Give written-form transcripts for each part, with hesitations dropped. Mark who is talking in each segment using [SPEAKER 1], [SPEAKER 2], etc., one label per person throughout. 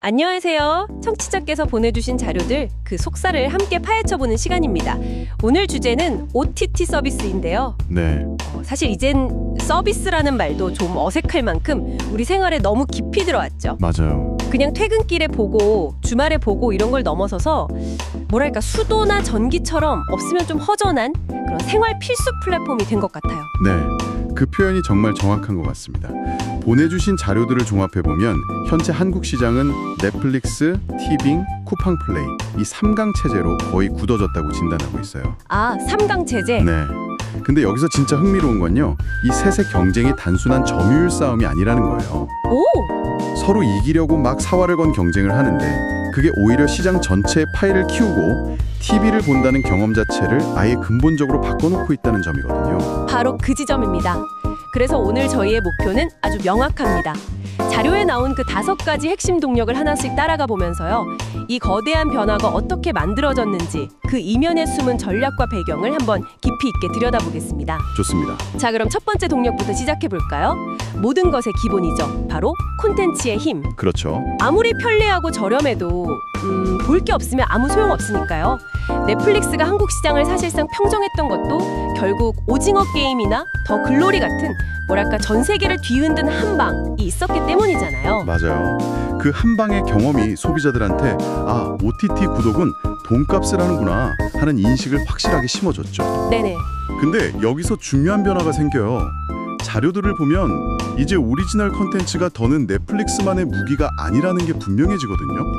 [SPEAKER 1] 안녕하세요. 청취자께서 보내주신 자료들 그 속살을 함께 파헤쳐보는 시간입니다. 오늘 주제는 OTT 서비스인데요.
[SPEAKER 2] 네,
[SPEAKER 1] 사실 이젠 서비스라는 말도 좀 어색할 만큼 우리 생활에 너무 깊이 들어왔죠.
[SPEAKER 2] 맞아요.
[SPEAKER 1] 그냥 퇴근길에 보고 주말에 보고 이런 걸 넘어서서 뭐랄까 수도나 전기처럼 없으면 좀 허전한 그런 생활 필수 플랫폼이 된 것 같아요.
[SPEAKER 2] 네, 그 표현이 정말 정확한 것 같습니다. 보내주신 자료들을 종합해보면 현재 한국 시장은 넷플릭스, 티빙, 쿠팡플레이 이 3강 체제로 거의 굳어졌다고 진단하고 있어요.
[SPEAKER 1] 아, 3강 체제?
[SPEAKER 2] 네. 근데 여기서 진짜 흥미로운 건요. 이 셋의 경쟁이 단순한 점유율 싸움이 아니라는 거예요.
[SPEAKER 1] 오!
[SPEAKER 2] 서로 이기려고 막 사활을 건 경쟁을 하는데 그게 오히려 시장 전체의 파이를 키우고 TV를 본다는 경험 자체를 아예 근본적으로 바꿔놓고 있다는 점이거든요.
[SPEAKER 1] 바로 그 지점입니다. 그래서 오늘 저희의 목표는 아주 명확합니다. 자료에 나온 그 5가지 핵심 동력을 하나씩 따라가 보면서요. 이 거대한 변화가 어떻게 만들어졌는지 그 이면에 숨은 전략과 배경을 한번 깊이 있게 들여다보겠습니다.
[SPEAKER 2] 좋습니다.
[SPEAKER 1] 자, 그럼 첫 번째 동력부터 시작해볼까요? 모든 것의 기본이죠. 바로 콘텐츠의 힘.
[SPEAKER 2] 그렇죠.
[SPEAKER 1] 아무리 편리하고 저렴해도 볼 게 없으면 아무 소용없으니까요. 넷플릭스가 한국 시장을 사실상 평정했던 것도 결국 오징어 게임이나 더 글로리 같은 뭐랄까 전 세계를 뒤흔든 한 방이 있었기 때문이잖아요.
[SPEAKER 2] 맞아요. 그 한 방의 경험이 소비자들한테 아, OTT 구독은 돈값을 하는구나 하는 인식을 확실하게 심어줬죠.
[SPEAKER 1] 네네.
[SPEAKER 2] 근데 여기서 중요한 변화가 생겨요. 자료들을 보면 이제 오리지널 콘텐츠가 더는 넷플릭스만의 무기가 아니라는 게 분명해지거든요.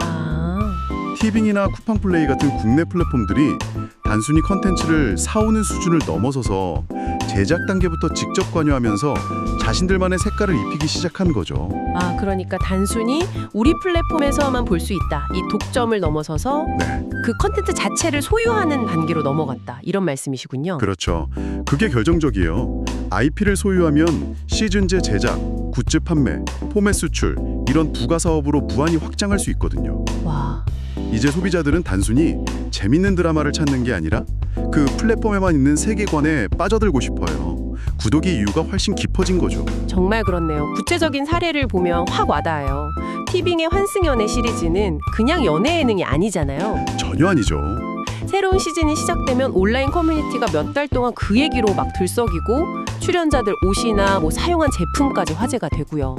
[SPEAKER 2] 티빙이나 쿠팡플레이 같은 국내 플랫폼들이 단순히 콘텐츠를 사오는 수준을 넘어서서 제작 단계부터 직접 관여하면서 자신들만의 색깔을 입히기 시작한 거죠.
[SPEAKER 1] 아, 그러니까 단순히 우리 플랫폼에서만 볼 수 있다. 이 독점을 넘어서서
[SPEAKER 2] 네,
[SPEAKER 1] 그 콘텐츠 자체를 소유하는 단계로 넘어갔다. 이런 말씀이시군요.
[SPEAKER 2] 그렇죠. 그게 결정적이에요. IP를 소유하면 시즌제 제작, 굿즈 판매, 포맷 수출 이런 부가 사업으로 무한히 확장할 수 있거든요.
[SPEAKER 1] 와.
[SPEAKER 2] 이제 소비자들은 단순히 재밌는 드라마를 찾는 게 아니라 그 플랫폼에만 있는 세계관에 빠져들고 싶어요. 구독의 이유가 훨씬 깊어진 거죠.
[SPEAKER 1] 정말 그렇네요. 구체적인 사례를 보면 확 와닿아요. 티빙의 환승연애 시리즈는 그냥 연애 예능이 아니잖아요.
[SPEAKER 2] 전혀 아니죠.
[SPEAKER 1] 새로운 시즌이 시작되면 온라인 커뮤니티가 몇 달 동안 그 얘기로 막 들썩이고 출연자들 옷이나 사용한 제품까지 화제가 되고요.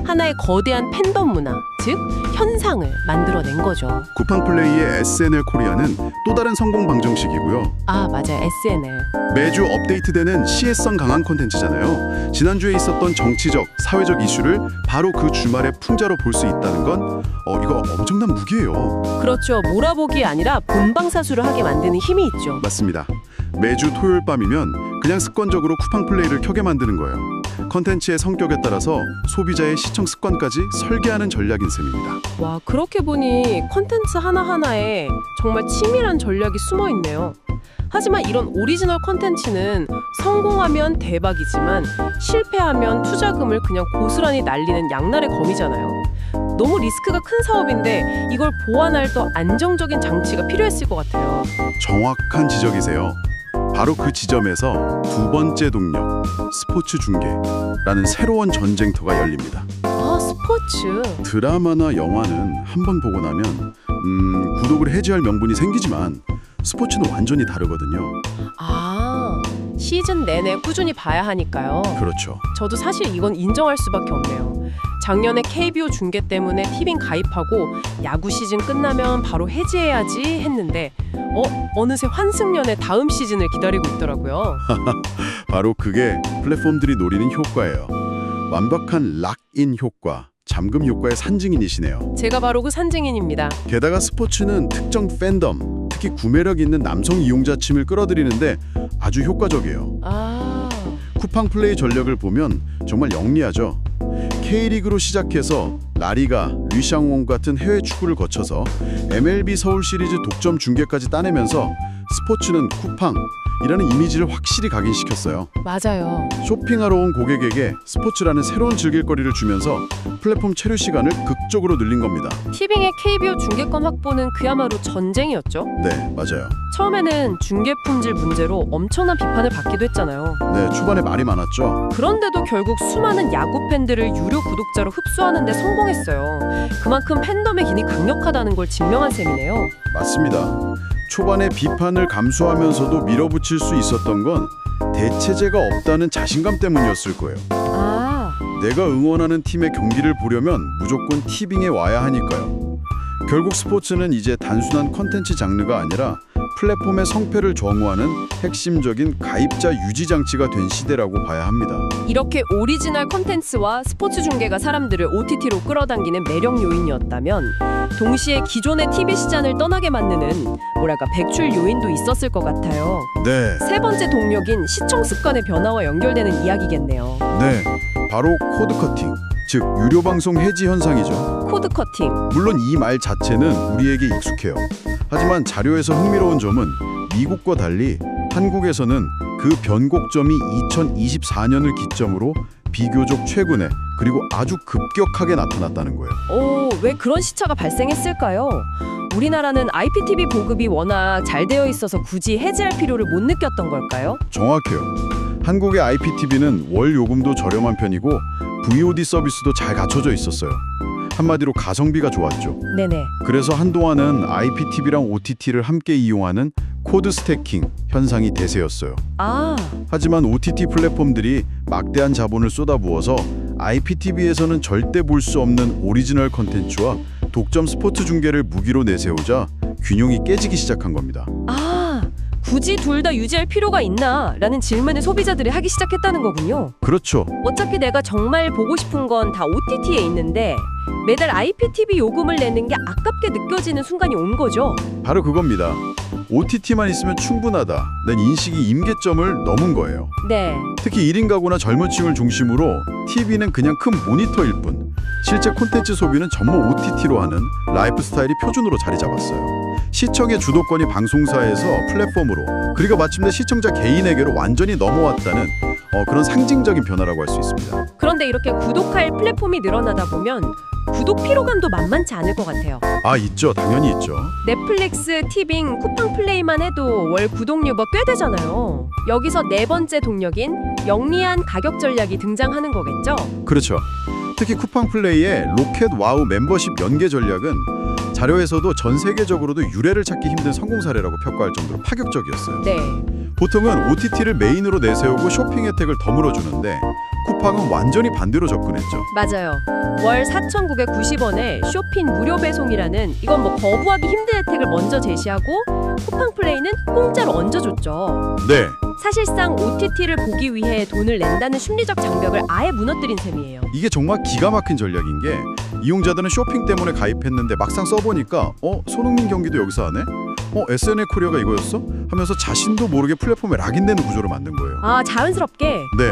[SPEAKER 1] 하나의 거대한 팬덤 문화, 즉 현상을 만들어낸 거죠.
[SPEAKER 2] 쿠팡플레이의 SNL 코리아는 또 다른 성공 방정식이고요.
[SPEAKER 1] 아, 맞아요. SNL.
[SPEAKER 2] 매주 업데이트되는 시혜성 강한 콘텐츠잖아요. 지난주에 있었던 정치적, 사회적 이슈를 바로 그 주말에 풍자로 볼 수 있다는 건 이거 엄청난 무기예요.
[SPEAKER 1] 그렇죠. 몰아보기 아니라 본방사수를 하게 만드는 힘이 있죠.
[SPEAKER 2] 맞습니다. 매주 토요일 밤이면 그냥 습관적으로 쿠팡플레이를 켜게 만드는 거예요. 컨텐츠의 성격에 따라서 소비자의 시청 습관까지 설계하는 전략인 셈입니다.
[SPEAKER 1] 와, 그렇게 보니 콘텐츠 하나하나에 정말 치밀한 전략이 숨어 있네요. 하지만 이런 오리지널 콘텐츠는 성공하면 대박이지만 실패하면 투자금을 그냥 고스란히 날리는 양날의 검이잖아요. 너무 리스크가 큰 사업인데 이걸 보완할 더 안정적인 장치가 필요했을 것 같아요.
[SPEAKER 2] 정확한 지적이세요. 바로 그 지점에서 두 번째 동력, 스포츠 중계라는 새로운 전쟁터가 열립니다.
[SPEAKER 1] 아, 스포츠.
[SPEAKER 2] 드라마나 영화는 한 번 보고 나면 구독을 해지할 명분이 생기지만 스포츠는 완전히 다르거든요.
[SPEAKER 1] 아, 시즌 내내 꾸준히 봐야 하니까요.
[SPEAKER 2] 그렇죠.
[SPEAKER 1] 저도 사실 이건 인정할 수밖에 없네요. 작년에 KBO 중계 때문에 티빙 가입하고 야구 시즌 끝나면 바로 해지해야지 했는데 어느새 환승연의 다음 시즌을 기다리고 있더라고요.
[SPEAKER 2] 바로 그게 플랫폼들이 노리는 효과예요. 완벽한 락인 효과, 잠금 효과의 산증인이시네요.
[SPEAKER 1] 제가 바로 그 산증인입니다.
[SPEAKER 2] 게다가 스포츠는 특정 팬덤, 특히 구매력 있는 남성 이용자층을 끌어들이는데 아주 효과적이에요.
[SPEAKER 1] 아,
[SPEAKER 2] 쿠팡플레이 전략을 보면 정말 영리하죠. K리그로 시작해서 라리가, 류샹웡 같은 해외 축구를 거쳐서 MLB 서울 시리즈 독점 중계까지 따내면서 스포츠는 쿠팡이라는 이미지를 확실히 각인시켰어요.
[SPEAKER 1] 맞아요.
[SPEAKER 2] 쇼핑하러 온 고객에게 스포츠라는 새로운 즐길거리를 주면서 플랫폼 체류 시간을 극적으로 늘린 겁니다.
[SPEAKER 1] 티빙의 KBO 중계권 확보는 그야말로 전쟁이었죠.
[SPEAKER 2] 네, 맞아요.
[SPEAKER 1] 처음에는 중계 품질 문제로 엄청난 비판을 받기도 했잖아요.
[SPEAKER 2] 네, 초반에 말이 많았죠.
[SPEAKER 1] 그런데도 결국 수많은 야구 팬들을 유료 구독자로 흡수하는 데 성공했어요. 그만큼 팬덤의 힘이 강력하다는 걸 증명한 셈이네요.
[SPEAKER 2] 맞습니다. 초반에 비판을 감수하면서도 밀어붙일 수 있었던 건 대체제가 없다는 자신감 때문이었을 거예요.
[SPEAKER 1] 아,
[SPEAKER 2] 내가 응원하는 팀의 경기를 보려면 무조건 티빙에 와야 하니까요. 결국 스포츠는 이제 단순한 콘텐츠 장르가 아니라 플랫폼의 성패를 정우하는 핵심적인 가입자 유지 장치가 된 시대라고 봐야 합니다.
[SPEAKER 1] 이렇게 오리지널 콘텐츠와 스포츠 중계가 사람들을 OTT로 끌어당기는 매력 요인이었다면 동시에 기존의 TV 시장을 떠나게 만드는 백출 요인도 있었을 것 같아요.
[SPEAKER 2] 네,
[SPEAKER 1] 세 번째 동력인 시청 습관의 변화와 연결되는 이야기겠네요.
[SPEAKER 2] 네, 바로 코드 커팅, 즉 유료 방송 해지 현상이죠.
[SPEAKER 1] 코드 커팅.
[SPEAKER 2] 물론 이 말 자체는 우리에게 익숙해요. 하지만 자료에서 흥미로운 점은 미국과 달리 한국에서는 그 변곡점이 2024년을 기점으로 비교적 최근에 그리고 아주 급격하게 나타났다는 거예요.
[SPEAKER 1] 왜 그런 시차가 발생했을까요? 우리나라는 IPTV 보급이 워낙 잘 되어 있어서 굳이 해지할 필요를 못 느꼈던 걸까요?
[SPEAKER 2] 정확해요. 한국의 IPTV는 월 요금도 저렴한 편이고 VOD 서비스도 잘 갖춰져 있었어요. 한마디로 가성비가 좋았죠.
[SPEAKER 1] 네네.
[SPEAKER 2] 그래서 한동안은 IPTV랑 OTT를 함께 이용하는 코드 스태킹 현상이 대세였어요.
[SPEAKER 1] 아,
[SPEAKER 2] 하지만 OTT 플랫폼들이 막대한 자본을 쏟아부어서 IPTV에서는 절대 볼 수 없는 오리지널 컨텐츠와 독점 스포츠 중계를 무기로 내세우자 균형이 깨지기 시작한 겁니다.
[SPEAKER 1] 굳이 둘 다 유지할 필요가 있나? 라는 질문을 소비자들이 하기 시작했다는 거군요.
[SPEAKER 2] 그렇죠.
[SPEAKER 1] 어차피 내가 정말 보고 싶은 건 다 OTT에 있는데 매달 IPTV 요금을 내는 게 아깝게 느껴지는 순간이 온 거죠.
[SPEAKER 2] 바로 그겁니다. OTT만 있으면 충분하다. 는 인식이 임계점을 넘은 거예요.
[SPEAKER 1] 네.
[SPEAKER 2] 특히 1인 가구나 젊은 층을 중심으로 TV는 그냥 큰 모니터일 뿐 실제 콘텐츠 소비는 전부 OTT로 하는 라이프 스타일이 표준으로 자리 잡았어요. 시청의 주도권이 방송사에서 플랫폼으로 그리고 마침내 시청자 개인에게로 완전히 넘어왔다는 그런 상징적인 변화라고 할 수 있습니다.
[SPEAKER 1] 그런데 이렇게 구독할 플랫폼이 늘어나다 보면 구독 피로감도 만만치 않을 것 같아요.
[SPEAKER 2] 있죠. 당연히 있죠.
[SPEAKER 1] 넷플릭스, 티빙, 쿠팡 플레이만 해도 월 구독 유머 꽤 되잖아요. 여기서 네 번째 동력인 영리한 가격 전략이 등장하는 거겠죠?
[SPEAKER 2] 그렇죠. 특히 쿠팡 플레이의 로켓 와우 멤버십 연계 전략은 자료에서도 전 세계적으로도 유례를 찾기 힘든 성공 사례라고 평가할 정도로 파격적이었어요.
[SPEAKER 1] 네.
[SPEAKER 2] 보통은 OTT를 메인으로 내세우고 쇼핑 혜택을 더 주는데 쿠팡은 완전히 반대로 접근했죠.
[SPEAKER 1] 맞아요. 월 4,990원에 쇼핑 무료 배송이라는 이건 거부하기 힘든 혜택을 먼저 제시하고 쿠팡 플레이는 공짜로 얹어줬죠.
[SPEAKER 2] 네.
[SPEAKER 1] 사실상 OTT를 보기 위해 돈을 낸다는 심리적 장벽을 아예 무너뜨린 셈이에요.
[SPEAKER 2] 이게 정말 기가 막힌 전략인 게 이용자들은 쇼핑 때문에 가입했는데 막상 써보니까 손흥민 경기도 여기서 하네? SNL 코리아가 이거였어? 하면서 자신도 모르게 플랫폼에 락인되는 구조를 만든 거예요.
[SPEAKER 1] 자연스럽게.
[SPEAKER 2] 네.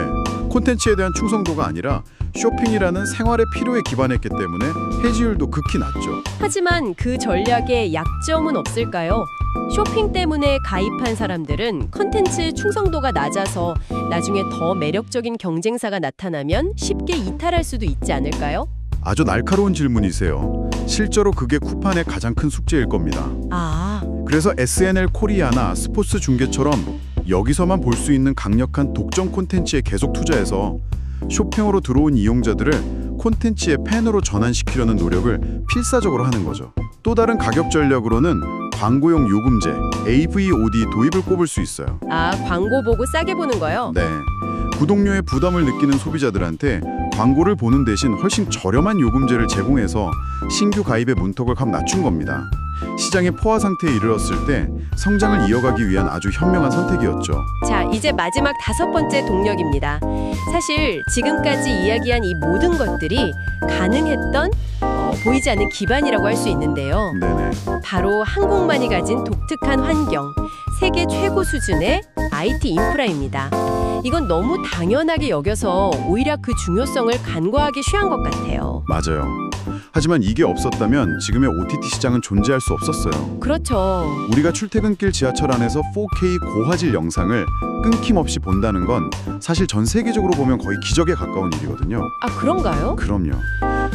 [SPEAKER 2] 콘텐츠에 대한 충성도가 아니라 쇼핑이라는 생활의 필요에 기반했기 때문에 해지율도 극히 낮죠.
[SPEAKER 1] 하지만 그 전략에 약점은 없을까요? 쇼핑 때문에 가입한 사람들은 컨텐츠 충성도가 낮아서 나중에 더 매력적인 경쟁사가 나타나면 쉽게 이탈할 수도 있지 않을까요?
[SPEAKER 2] 아주 날카로운 질문이세요. 실제로 그게 쿠팡의 가장 큰 숙제일 겁니다. 그래서 SNL 코리아나 스포츠 중계처럼 여기서만 볼 수 있는 강력한 독점 콘텐츠에 계속 투자해서 쇼핑으로 들어온 이용자들을 콘텐츠의 팬으로 전환시키려는 노력을 필사적으로 하는 거죠. 또 다른 가격 전략으로는 광고용 요금제, AVOD 도입을 꼽을 수 있어요.
[SPEAKER 1] 광고 보고 싸게 보는 거요?
[SPEAKER 2] 네. 구독료의 부담을 느끼는 소비자들한테 광고를 보는 대신 훨씬 저렴한 요금제를 제공해서 신규 가입의 문턱을 확 낮춘 겁니다. 시장의 포화 상태에 이르렀을 때 성장을 이어가기 위한 아주 현명한 선택이었죠.
[SPEAKER 1] 자, 이제 마지막 5번째 동력입니다. 사실 지금까지 이야기한 이 모든 것들이 가능했던 보이지 않는 기반이라고 할 수 있는데요.
[SPEAKER 2] 네네.
[SPEAKER 1] 바로 한국만이 가진 독특한 환경, 세계 최고 수준의 IT 인프라입니다. 이건 너무 당연하게 여겨서 오히려 그 중요성을 간과하기 쉬운 것 같아요.
[SPEAKER 2] 맞아요. 하지만 이게 없었다면 지금의 OTT 시장은 존재할 수 없었어요.
[SPEAKER 1] 그렇죠.
[SPEAKER 2] 우리가 출퇴근길 지하철 안에서 4K 고화질 영상을 끊김없이 본다는 건 사실 전 세계적으로 보면 거의 기적에 가까운 일이거든요.
[SPEAKER 1] 아, 그런가요?
[SPEAKER 2] 그럼요.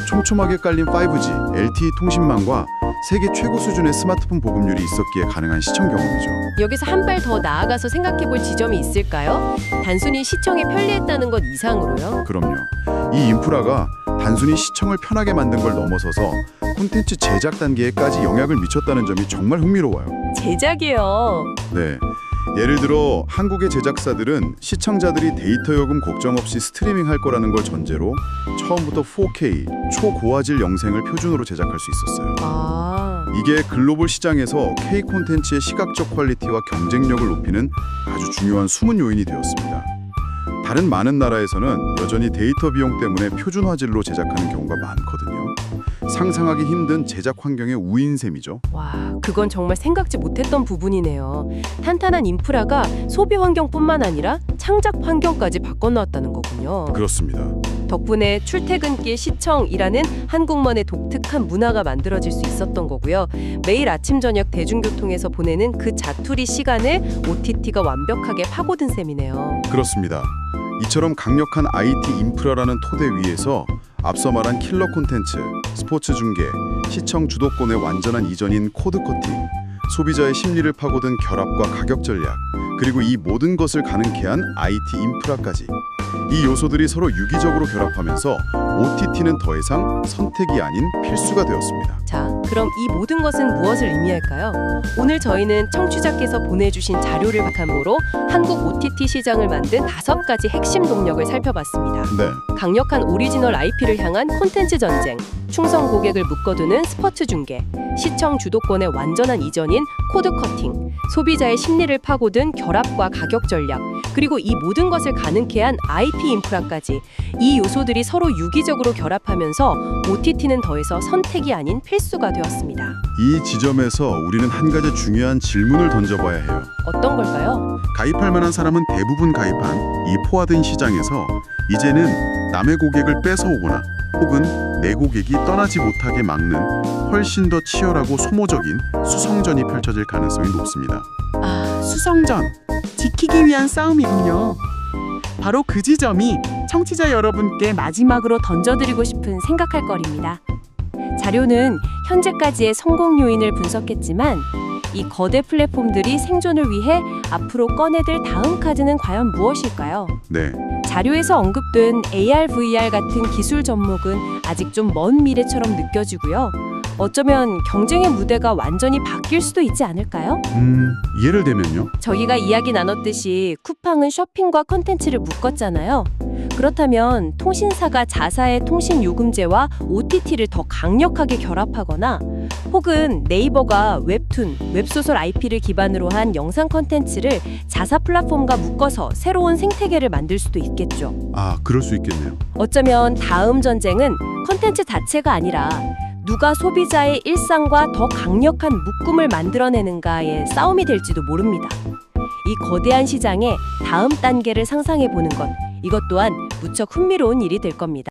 [SPEAKER 2] 촘촘하게 깔린 5G, LTE 통신망과 세계 최고 수준의 스마트폰 보급률이 있었기에 가능한 시청 경험이죠.
[SPEAKER 1] 여기서 한 발 더 나아가서 생각해 볼 지점이 있을까요? 단순히 시청이 편리했다는 것 이상으로요?
[SPEAKER 2] 그럼요. 이 인프라가 단순히 시청을 편하게 만든 걸 넘어서서 콘텐츠 제작 단계에까지 영향을 미쳤다는 점이 정말 흥미로워요.
[SPEAKER 1] 제작이요.
[SPEAKER 2] 네. 예를 들어 한국의 제작사들은 시청자들이 데이터 요금 걱정 없이 스트리밍할 거라는 걸 전제로 처음부터 4K 초고화질 영상을 표준으로 제작할 수 있었어요.
[SPEAKER 1] 아,
[SPEAKER 2] 이게 글로벌 시장에서 K 콘텐츠의 시각적 퀄리티와 경쟁력을 높이는 아주 중요한 숨은 요인이 되었습니다. 다른 많은 나라에서는 여전히 데이터 비용 때문에 표준 화질로 제작하는 경우가 많거든요. 상상하기 힘든 제작 환경의 우인 셈이죠.
[SPEAKER 1] 와, 그건 정말 생각지 못했던 부분이네요. 탄탄한 인프라가 소비 환경뿐만 아니라 창작 환경까지 바꿔놓았다는 거군요.
[SPEAKER 2] 그렇습니다.
[SPEAKER 1] 덕분에 출퇴근길 시청이라는 한국만의 독특한 문화가 만들어질 수 있었던 거고요. 매일 아침 저녁 대중교통에서 보내는 그 자투리 시간을 OTT가 완벽하게 파고든 셈이네요.
[SPEAKER 2] 그렇습니다. 이처럼 강력한 IT 인프라라는 토대 위에서 앞서 말한 킬러 콘텐츠, 스포츠 중계, 시청 주도권의 완전한 이전인 코드 커팅, 소비자의 심리를 파고든 결합과 가격 전략, 그리고 이 모든 것을 가능케 한 IT 인프라까지. 이 요소들이 서로 유기적으로 결합하면서 OTT는 더 이상 선택이 아닌 필수가 되었습니다.
[SPEAKER 1] 자, 그럼 이 모든 것은 무엇을 의미할까요? 오늘 저희는 청취자께서 보내주신 자료를 바탕으로 한국 OTT 시장을 만든 5가지 핵심 동력을 살펴봤습니다.
[SPEAKER 2] 네,
[SPEAKER 1] 강력한 오리지널 IP를 향한 콘텐츠 전쟁, 충성 고객을 묶어두는 스포츠 중계, 시청 주도권의 완전한 이전인 코드 커팅, 소비자의 심리를 파고든 결합과 가격 전략, 그리고 이 모든 것을 가능케 한 IP 인프라까지. 이 요소들이 서로 유기적으로 결합하면서 OTT는 더해서 선택이 아닌 필수가 되었습니다.
[SPEAKER 2] 이 지점에서 우리는 한 가지 중요한 질문을 던져봐야 해요.
[SPEAKER 1] 어떤 걸까요?
[SPEAKER 2] 가입할 만한 사람은 대부분 가입한 이 포화된 시장에서 이제는 남의 고객을 뺏어오거나 혹은 내 고객이 떠나지 못하게 막는 훨씬 더 치열하고 소모적인 수성전이 펼쳐질 가능성이 높습니다.
[SPEAKER 1] 아,
[SPEAKER 3] 수성전, 지키기 위한 싸움이군요. 바로 그 지점이 청취자 여러분께
[SPEAKER 1] 마지막으로 던져드리고 싶은 생각할 거리입니다. 자료는 현재까지의 성공 요인을 분석했지만 이 거대 플랫폼들이 생존을 위해 앞으로 꺼내들 다음 카드는 과연 무엇일까요?
[SPEAKER 2] 네,
[SPEAKER 1] 자료에서 언급된 AR, VR 같은 기술 접목은 아직 좀 먼 미래처럼 느껴지고요. 어쩌면 경쟁의 무대가 완전히 바뀔 수도 있지 않을까요?
[SPEAKER 2] 예를 들면요?
[SPEAKER 1] 저희가 이야기 나눴듯이 쿠팡은 쇼핑과 콘텐츠를 묶었잖아요. 그렇다면 통신사가 자사의 통신 요금제와 OTT를 더 강력하게 결합하거나 혹은 네이버가 웹툰, 웹소설 IP를 기반으로 한 영상 콘텐츠를 자사 플랫폼과 묶어서 새로운 생태계를 만들 수도 있겠죠.
[SPEAKER 2] 아, 그럴 수 있겠네요.
[SPEAKER 1] 어쩌면 다음 전쟁은 콘텐츠 자체가 아니라 누가 소비자의 일상과 더 강력한 묶음을 만들어내는가의 싸움이 될지도 모릅니다. 이 거대한 시장의 다음 단계를 상상해 보는 것, 이것 또한 무척 흥미로운 일이 될 겁니다.